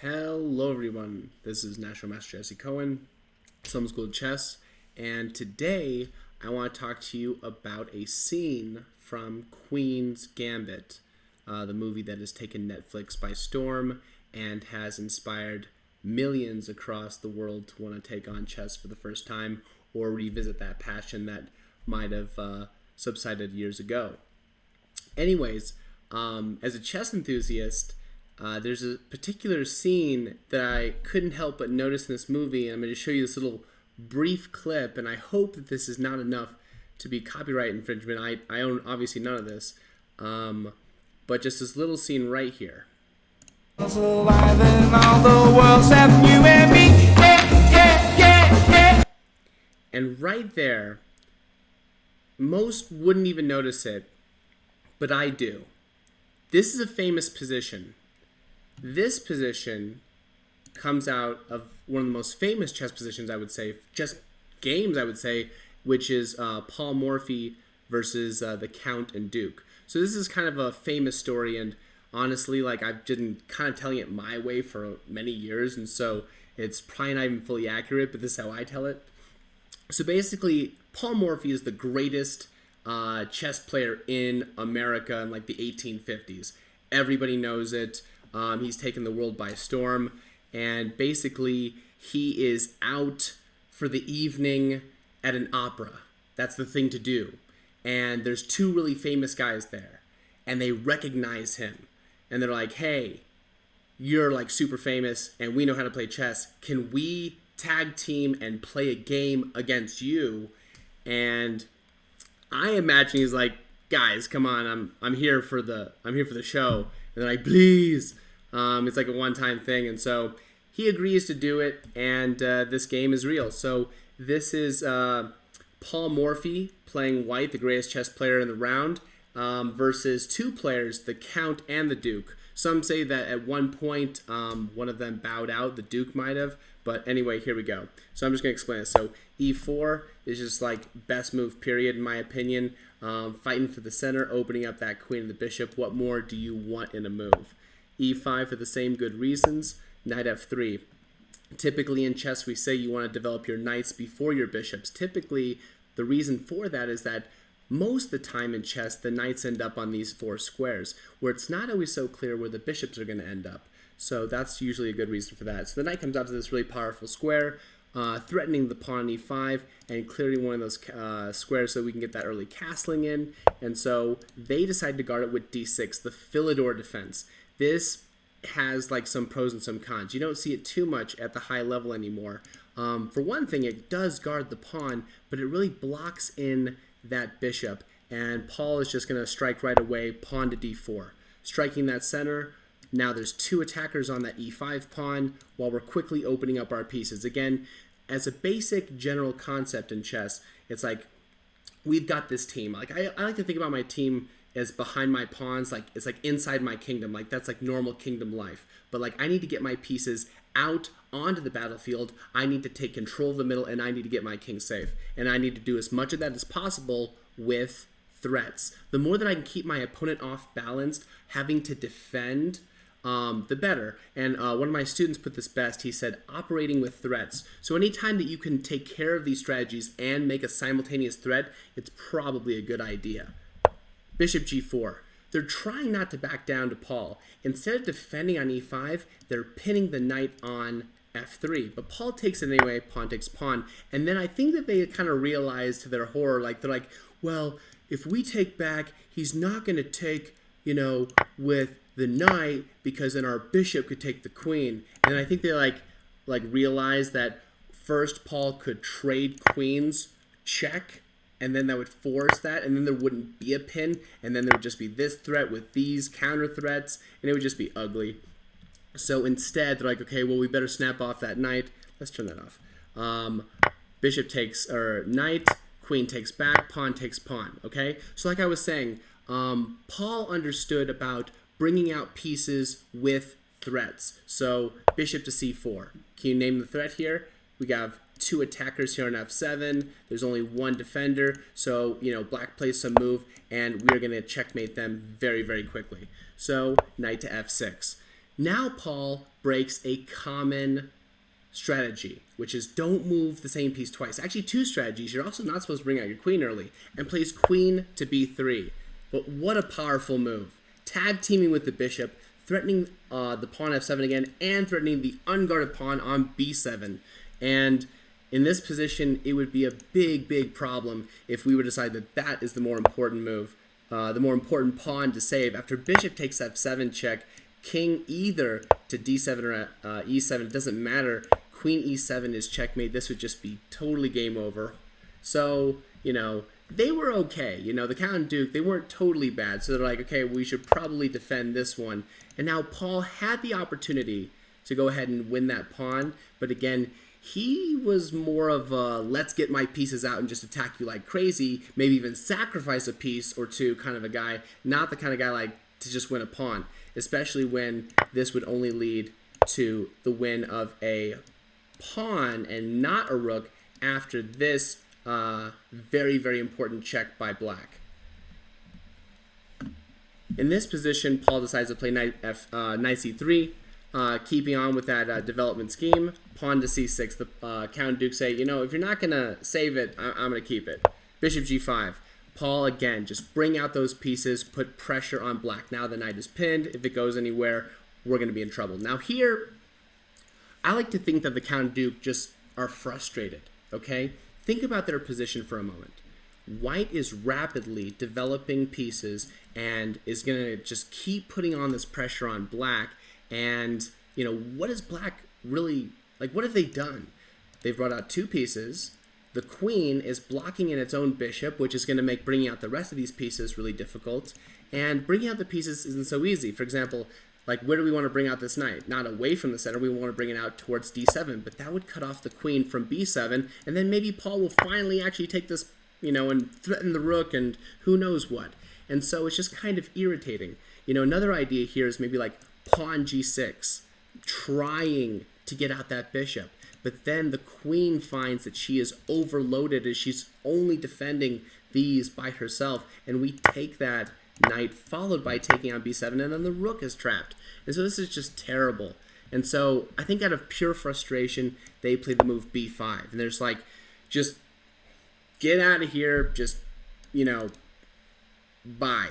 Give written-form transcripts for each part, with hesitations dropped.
Hello everyone, this is National Master Jesse Cohen, Some School Chess, and today I want to talk to you about a scene from Queen's Gambit, the movie that has taken Netflix by storm and has inspired millions across the world to want to take on chess for the first time or revisit that passion that might have subsided years ago. Anyways, as a chess enthusiast, there's a particular scene that I couldn't help but notice in this movie, and I'm going to show you this little brief clip, and I hope that this is not enough to be copyright infringement. I own obviously none of this, but just this little scene right here. And right there, most wouldn't even notice it, but I do. This is a famous position. This position comes out of one of the most famous chess positions, I would say, chess games, I would say, which is Paul Morphy versus the Count and Duke. So this is kind of a famous story, and honestly, like, I've been kind of telling it my way for many years, and so it's probably not even fully accurate, but this is how I tell it. So basically, Paul Morphy is the greatest chess player in America in like the 1850s. Everybody knows it. He's taken the world by storm, and basically he is out for the evening at an opera. That's the thing to do. And there's two really famous guys there, and they recognize him, and they're like, hey, you're like super famous, and we know how to play chess. Can we tag team and play a game against you? And I imagine he's like, guys, come on, I'm here for the show. And they're like, please. It's like a one-time thing, and so he agrees to do it, and this game is real. So this is Paul Morphy playing white, the greatest chess player in the round, versus two players, the Count and the Duke. Some say that at one point one of them bowed out, the Duke might have, but anyway, here we go. So I'm just going to explain this. So e4 is just like best move period in my opinion. Fighting for the center, opening up that queen and the bishop. What more do you want in a move? E5 for the same good reasons. Knight f3. Typically in chess we say you want to develop your knights before your bishops. Typically the reason for that is that most of the time in chess the knights end up on these four squares where it's not always so clear where the bishops are going to end up. So that's usually a good reason for that. So the knight comes out to this really powerful square, threatening the pawn on e5 and clearing one of those squares so we can get that early castling in. And so they decide to guard it with d6, the Philidor defense. This has like some pros and some cons. You don't see it too much at the high level anymore. For one thing, it does guard the pawn, but it really blocks in that bishop. And Paul is just going to strike right away, pawn to d4. Striking that center. Now there's two attackers on that e5 pawn while we're quickly opening up our pieces. Again, as a basic general concept in chess, it's like we've got this team. Like I like to think about my team as behind my pawns, like it's like inside my kingdom, like that's like normal kingdom life. But like I need to get my pieces out onto the battlefield. I need to take control of the middle, and I need to get my king safe. And I need to do as much of that as possible with threats. The more that I can keep my opponent off balanced, having to defend, the better. And one of my students put this best. He said, operating with threats. So anytime that you can take care of these strategies and make a simultaneous threat, it's probably a good idea. Bishop g4. They're trying not to back down to Paul. Instead of defending on e5, they're pinning the knight on f3. But Paul takes it anyway, pawn takes pawn. And then I think that they kind of realized to their horror, like they're like, well, if we take back, he's not going to take, with the knight, because then our bishop could take the queen. And I think they like realized that first Paul could trade queens, check, and then that would force that, and then there wouldn't be a pin, and then there would just be this threat with these counter threats, and it would just be ugly. So instead, they're like, okay, well, we better snap off that knight. Let's turn that off. Bishop takes, or knight, queen takes back, pawn takes pawn, okay? So like I was saying, Paul understood about bringing out pieces with threats. So bishop to c4. Can you name the threat here? We have two attackers here on f7. There's only one defender, so black plays some move, and we're going to checkmate them very, very quickly. So knight to f6. Now Paul breaks a common strategy, which is don't move the same piece twice. Actually, two strategies. You're also not supposed to bring out your queen early, and plays queen to b3. But what a powerful move. Tag teaming with the bishop, threatening the pawn f7 again, and threatening the unguarded pawn on b7. And in this position, it would be a big, big problem if we would decide that that is the more important move, the more important pawn to save. After bishop takes f7 check, king either to d7 or e7, it doesn't matter. Queen e7 is checkmate. This would just be totally game over. So, they were okay. The Count and Duke, they weren't totally bad. So they're like, okay, we should probably defend this one. And now Paul had the opportunity to go ahead and win that pawn. But again, he was more of a let's get my pieces out and just attack you like crazy, maybe even sacrifice a piece or two kind of a guy, not the kind of guy like to just win a pawn, especially when this would only lead to the win of a pawn and not a rook after this very, very important check by black. In this position, Paul decides to play knight c3, keeping on with that development scheme. Pawn to c6. The Count and Duke say, if you're not going to save it, I'm going to keep it. Bishop g5. Paul, again, just bring out those pieces, put pressure on black. Now the knight is pinned. If it goes anywhere, we're going to be in trouble. Now here, I like to think that the Count and Duke just are frustrated, okay? Think about their position for a moment. White is rapidly developing pieces and is going to just keep putting on this pressure on black. And, what is black really, what have they done? They've brought out two pieces. The queen is blocking in its own bishop, which is going to make bringing out the rest of these pieces really difficult. And bringing out the pieces isn't so easy. For example, where do we want to bring out this knight? Not away from the center. We want to bring it out towards d7. But that would cut off the queen from b7. And then maybe Paul will finally actually take this, and threaten the rook and who knows what. And so it's just kind of irritating. Another idea here is maybe pawn g6, trying to get out that bishop. But then the queen finds that she is overloaded as she's only defending these by herself. And we take that knight followed by taking on b7, and then the rook is trapped. And so this is just terrible. And so I think out of pure frustration, they play the move b5. And they're just get out of here, just, bye.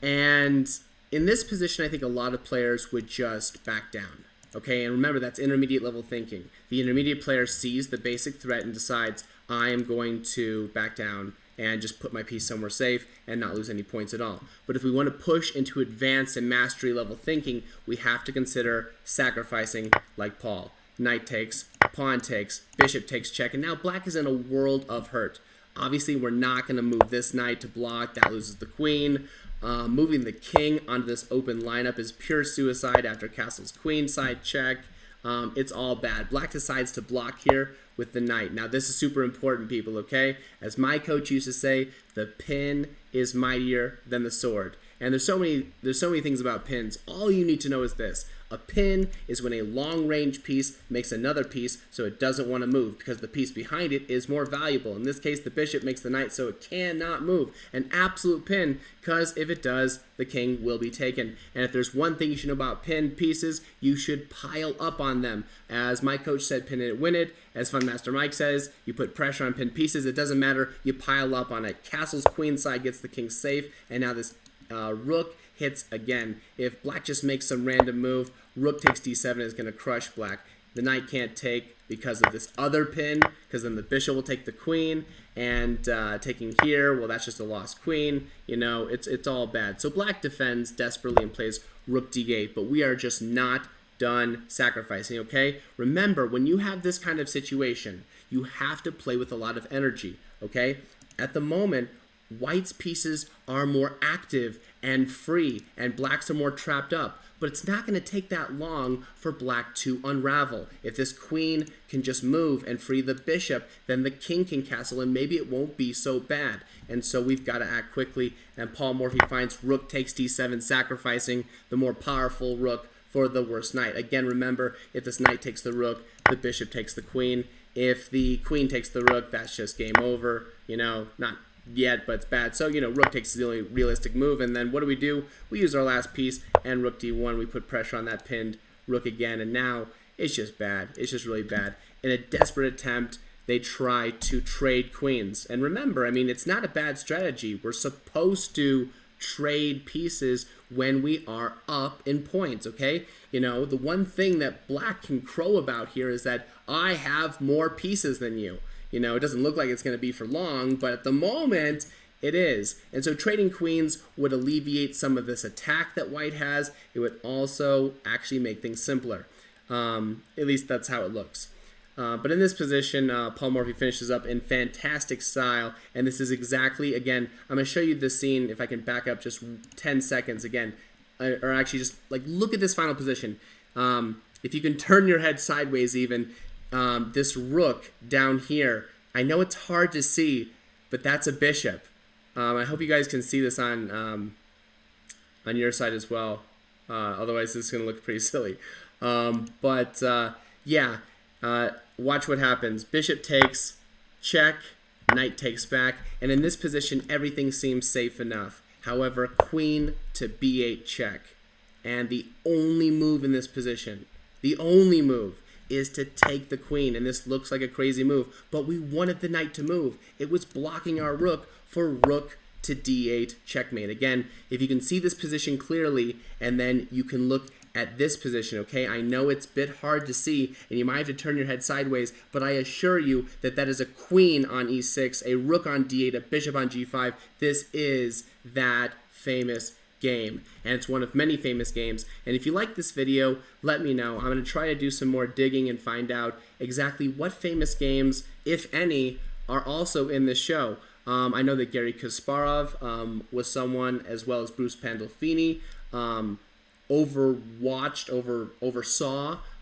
And in this position, I think a lot of players would just back down. Okay, and remember, that's intermediate level thinking. The intermediate player sees the basic threat and decides, I am going to back down and just put my piece somewhere safe and not lose any points at all. But if we want to push into advanced and mastery level thinking, we have to consider sacrificing like Paul. Knight takes, pawn takes, bishop takes check, and now black is in a world of hurt. Obviously, we're not going to move this knight to block. That loses the queen. Moving the king onto this open lineup is pure suicide after castle's queenside check. It's all bad. Black decides to block here with the knight. Now, this is super important, people, okay? As my coach used to say, the pin is mightier than the sword. And there's so many things about pins. All you need to know is this. A pin is when a long-range piece makes another piece so it doesn't want to move because the piece behind it is more valuable. In this case, the bishop makes the knight so it cannot move. An absolute pin, because if it does, the king will be taken. And if there's one thing you should know about pinned pieces, you should pile up on them. As my coach said, pin it, win it. As Fun Master Mike says, you put pressure on pinned pieces. It doesn't matter. You pile up on it. Castle's queen side gets the king safe, and now this rook hits again. If black just makes some random move, rook takes d7 is going to crush black. The knight can't take because of this other pin, because then the bishop will take the queen, and taking here, well, that's just a lost queen. It's all bad. So black defends desperately and plays rook d8, but we are just not done sacrificing, okay? Remember, when you have this kind of situation, you have to play with a lot of energy, okay? At the moment, white's pieces are more active and free, and black's are more trapped up. But it's not going to take that long for black to unravel. If this queen can just move and free the bishop, then the king can castle, and maybe it won't be so bad. And so we've got to act quickly. And Paul Morphy finds rook takes d7, sacrificing the more powerful rook for the worst knight. Again, remember, if this knight takes the rook, the bishop takes the queen. If the queen takes the rook, that's just game over. Not yet, but it's bad. So, rook takes the only realistic move. And then what do? We use our last piece, and rook d1. We put pressure on that pinned rook again, and now it's just bad. It's just really bad. In a desperate attempt, they try to trade queens. And remember, I mean, it's not a bad strategy. We're supposed to trade pieces when we are up in points, okay? You know, the one thing that black can crow about here is that I have more pieces than you. You know, it doesn't look like it's going to be for long, but at the moment, it is. And so trading queens would alleviate some of this attack that white has. It would also actually make things simpler. At least that's how it looks. But in this position, Paul Morphy finishes up in fantastic style, and this is exactly, again, I'm going to show you the scene, if I can back up just 10 seconds again, or actually just, like, look at this final position. If you can turn your head sideways even, this rook down here, I know it's hard to see, but that's a bishop. I hope you guys can see this on your side as well, otherwise this is going to look pretty silly. Yeah. Watch what happens. Bishop takes, check, knight takes back, and in this position, everything seems safe enough. However, queen to b8 check. And the only move in this position, the only move, is to take the queen. And this looks like a crazy move, but we wanted the knight to move. It was blocking our rook for rook to d8 checkmate. Again, if you can see this position clearly, and then you can look at this position, okay? I know it's a bit hard to see, and you might have to turn your head sideways, but I assure you that that is a queen on e6, a rook on d8, a bishop on g5. This is that famous game, and it's one of many famous games. And if you like this video, let me know. I'm going to try to do some more digging and find out exactly what famous games, if any, are also in this show. I know that Garry Kasparov was someone, as well as Bruce Pandolfini, oversaw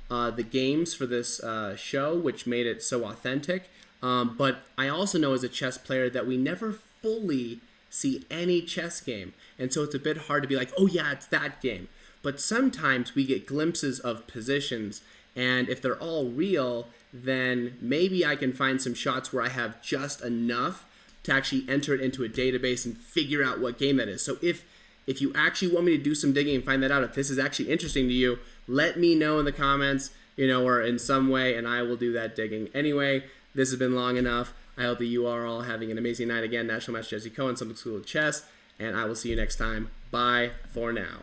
the games for this show, which made it so authentic. But I also know as a chess player that we never fully see any chess game. And so it's a bit hard to be like, oh yeah, it's that game. But sometimes we get glimpses of positions, and if they're all real, then maybe I can find some shots where I have just enough to actually enter it into a database and figure out what game that is. So if you actually want me to do some digging and find that out, if this is actually interesting to you, let me know in the comments, you know, or in some way, and I will do that digging. Anyway, this has been long enough. I hope that you are all having an amazing night. Again, National Master Jesse Cohen, Something School of Chess, and I will see you next time. Bye for now.